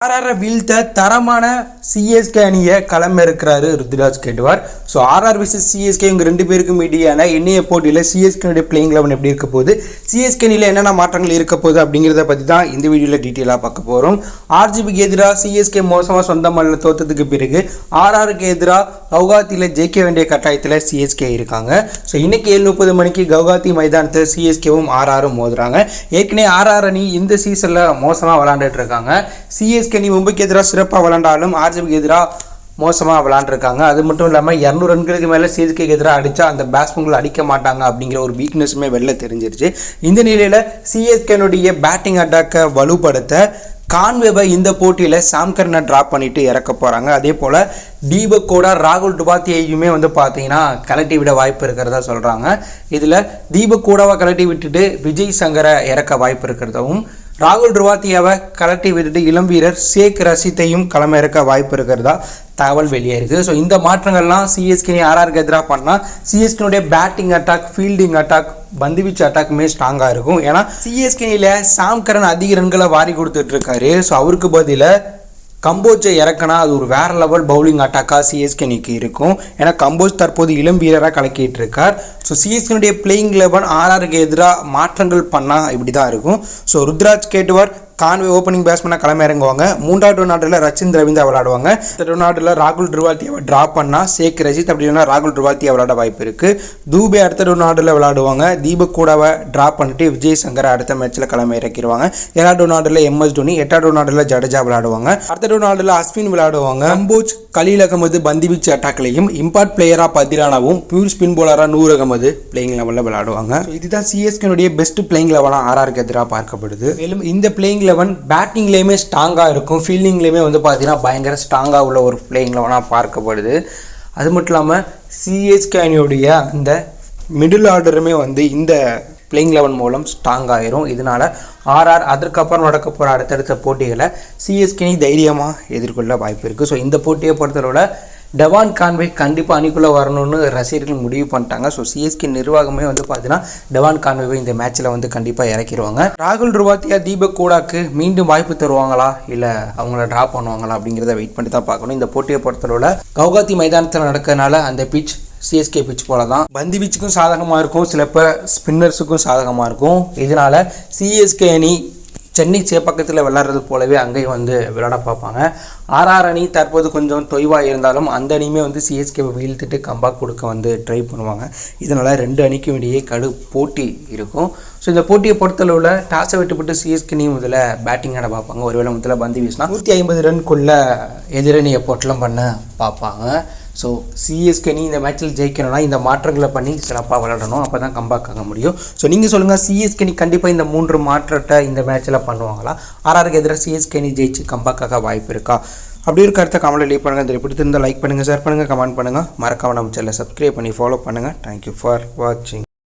ஆர்ஆரை வீழ்த்த தரமான சிஎஸ்கே அணியை களமிறக்கிறாரு Ruturaj Gaikwad. So RR versus CSK இவங்க ரெண்டு பேருக்கும் இடையான இணைய போட்டியில் சிஎஸ்கேனுடைய பிளேயிங் 11 எப்படி இருக்க போகுது, சிஎஸ்கே அணியில் என்னென்ன மாற்றங்கள் இருக்க போகுது அப்படிங்கிறத பற்றி தான் இந்த வீடியோவில் டீட்டெயிலாக பார்க்க போகிறோம். ஆர்ஜிபிக்கு எதிராக சிஎஸ்கே மோசமாக சொந்த மல்ல தோற்றத்துக்கு பிறகு ஆர்ஆருக்கு எதிராக கவுகாத்தியில் ஜெயிக்க வேண்டிய கட்டாயத்தில் சிஎஸ்கே இருக்காங்க. ஸோ இன்னைக்கு 7:30 மணிக்கு கவுகாத்தி மைதானத்தில் சிஎஸ்கேவும் ஆர்ஆரும் மோதுறாங்க. ஏற்கனவே ஆர்ஆர் அணி இந்த சீசனில் மோசமாக விளாண்டுட்டு இருக்காங்க. சிஎஸ்கே அணி மும்பைக்கு எதிராக சிறப்பாக விளாண்டாலும் ஆர்ஜிபிக்கு எதிராக மோசமாக விளாண்டுருக்காங்க. அது மட்டும் இல்லாமல் 200 ரன்களுக்கு மேலே சிஎஸ்கேக்கு எதிராக அடித்தா அந்த பேட்ஸ்மேன்கள் அடிக்க மாட்டாங்க அப்படிங்கிற ஒரு வீக்னஸுமே வெளில தெரிஞ்சிருச்சு. இந்த நிலையில் சிஎஸ்கேனுடைய பேட்டிங் அட்டாக்கை வலுப்படுத்த கான்வேவை இந்த போட்டியில் சாம்கரனை ட்ராப் பண்ணிட்டு இறக்க போகிறாங்க. அதே போல் தீபக்கோட ராகுல் டுபாத்தியையுமே பார்த்தீங்கன்னா கலட்டி விட வாய்ப்பு இருக்கிறதா சொல்கிறாங்க. இதில் தீபக்கோடாவை கலட்டி விட்டுட்டு விஜய் சங்கரை இறக்க வாய்ப்பு இருக்கிறதாவும், ராகுல் டுவாத்தியாவை கலட்டி விட்டுட்டு இளம் வீரர் ஷேக் ரஷீத்தையும் களமிறக்க வாய்ப்பு இருக்கிறதா தகவல் வெளியே இருக்குது. ஸோ இந்த மாற்றங்கள்லாம் சிஎஸ்கே ஆர்ஆருக்கு எதிராக பண்ணால் சிஎஸ்கேனுடைய பேட்டிங் அட்டாக், ஃபீல்டிங் அட்டாக், பந்துவீச்சு அட்டாக்குமே ஸ்ட்ராங்காக இருக்கும். ஏன்னா சிஎஸ்கேனில் சாம்கரன் அதிக ரன்களை வாரி கொடுத்துட்ருக்காரு. ஸோ அவருக்கு பதிலாக கம்போஜை இறக்கினா அது ஒரு வேறு லெவல் பவுலிங் அட்டாக்காக சிஎஸ்கே அணிக்கு இருக்கும். ஏன்னா கம்போஜ் தற்போது இளம் வீரராக கலக்கிட்டு இருக்கார். ஸோ சிஎஸ்கேனுடைய பிளேயிங் 11 ஆர்ஆருக்கு எதிராக மாற்றங்கள் பண்ணால் இப்படி தான் இருக்கும். So Ruturaj Gaikwad Conway opening பேட்ஸ்மேனாக களமிறங்குவாங்க. 3வது நாட்டில் ரச்சின் ரவீந்திரா விளையாடுவாங்க. 3rd நாட்டில் ராகுல் ட்ரிவால்த்தியாவை ட்ராப் பண்ணால் ஷேக் ரஷீத், அப்படி இல்லைனா ராகுல் ட்ரிவால்த்தியா விளையாட வாய்ப்பு இருக்குது. தூபே அடுத்த நாட்டில் விளையாடுவாங்க. தீபக் கூடாவை ட்ராப் பண்ணிட்டு விஜய் சங்கரை அடுத்த மேட்ச்சில் களமிறக்கிடுவாங்க. 7வது நாட்டில் எம்எஸ் தோனி, 8வது நாட்டில் ஜடேஜா விளையாடுவாங்க. அடுத்த நாட்டில் அஸ்வின் விளையாடுவாங்க. கம்போஜ், கலீல் அகமது பந்துவீச்சு அட்டாக்லையும், இம்பார்ட் பிளேயராக பதிரானாவும், பியூர் ஸ்பின் போலராக நூர் அகமது பிளேயிங் லெவலில் விளையாடுவாங்க. இதுதான் சிஎஸ்கேனுடைய பெஸ்ட் பிளேயிங் லெவலாக ஆர்ஆருக்கு எதிராக பார்க்கப்படுது. மேலும் இந்த பிளேயிங் 11 பேட்டிங்லேயுமே ஸ்ட்ராங்காக இருக்கும், ஃபீல்டிங்லேயுமே பார்த்தீங்கன்னா பயங்கர ஸ்ட்ராங்காக உள்ள ஒரு பிளேயிங் 11 பார்க்கப்படுது. அது மட்டும் இல்லாமல் சிஎஸ்கே அணியுடைய அந்த மிடில் ஆர்டருமே இந்த பிளேயிங் 11 மூலம் ஸ்ட்ராங் ஆயிரும். இதனால் ஆர்ஆர் அதற்கப்புறம் நடக்க போகிற அடுத்தடுத்த போட்டிகளை சிஎஸ்கே தைரியமாக எதிர்கொள்ள வாய்ப்பு இருக்குது. ஸோ இந்த போட்டியை பொறுத்தளவில் டெவான் கான்வே கண்டிப்பாக அணிக்குள்ளே வரணும்னு ரசிகர்கள் முடிவு பண்ணிட்டாங்க. ஸோ சிஎஸ்கே நிர்வாகமே பார்த்தீங்கன்னா டெவான் கான்வேவை இந்த மேட்ச்சில் கண்டிப்பாக இறக்கிடுவாங்க. ராகுல் டுவாத்தியா, தீபக் கூடாக்கு மீண்டும் வாய்ப்பு தருவாங்களா இல்லை அவங்கள ட்ராப் பண்ணுவாங்களா அப்படிங்கிறத வெயிட் பண்ணி தான் பார்க்கணும். இந்த போட்டியை பொறுத்தளவில் கவுகாத்தி மைதானத்தில் நடக்கிறதுனால அந்த பிச் சிஎஸ்கே பிச் போல தான் பந்து வீச்சுக்கும் சாதகமாக இருக்கும், சிலப்போ ஸ்பின்னர்ஸுக்கும் சாதகமாக இருக்கும். இதனால் சிஎஸ்கே அணி சென்னை சேப்பக்கத்தில் விளையாடுறது போலவே அங்கேயும் விளையாட பார்ப்பாங்க. ஆர்ஆர் அணி தற்போது கொஞ்சம் தொய்வாக இருந்தாலும் அந்த அணியுமே சிஎஸ்கேவை வீழ்த்திட்டு கம்பேக் கொடுக்க ட்ரை பண்ணுவாங்க. இதனால் ரெண்டு அணிக்கும் இடையே கடு போட்டி இருக்கும். ஸோ இந்த போட்டியை பொறுத்தளவில் டாஸை விட்டுப்பட்டு சிஎஸ்கே அணி முதல்ல பேட்டிங் ஆட பார்ப்பாங்க. ஒருவேளை முதல்ல பந்து வீசினா 150 ரன்குள்ளே எதிரணியை பொட்டலம் பண்ண பார்ப்பாங்க. ஸோ சிஎஸ்கே அணி இந்த மேட்ச்சில் ஜெயிக்கணும்னா இந்த மாற்றங்களை பண்ணி சிறப்பாக விளையாடணும், அப்போ தான் கம்பேக் ஆக முடியும். ஸோ நீங்கள் சொல்லுங்கள், சிஎஸ்கே அணி கண்டிப்பாக இந்த 3 மாற்றத்தை இந்த மேட்ச்சில் பண்ணுவாங்களா? ஆர்ஆருக்கு எதிராக சிஎஸ்கே அணி ஜெயிச்சு கம்பேக்காக வாய்ப்பு இருக்கா? அப்படி ஒரு கருத்தை கமெண்ட்டில் லீவ் பண்ணுங்கள். இதில் பிடித்திருந்தால் லைக் பண்ணுங்கள், ஷேர் பண்ணுங்கள், கமெண்ட் பண்ணுங்கள். மறக்காம நம்ம சேனலை சப்ஸ்கிரைப் பண்ணி ஃபாலோ பண்ணுங்கள். தேங்க்யூ ஃபார் வாட்சிங்.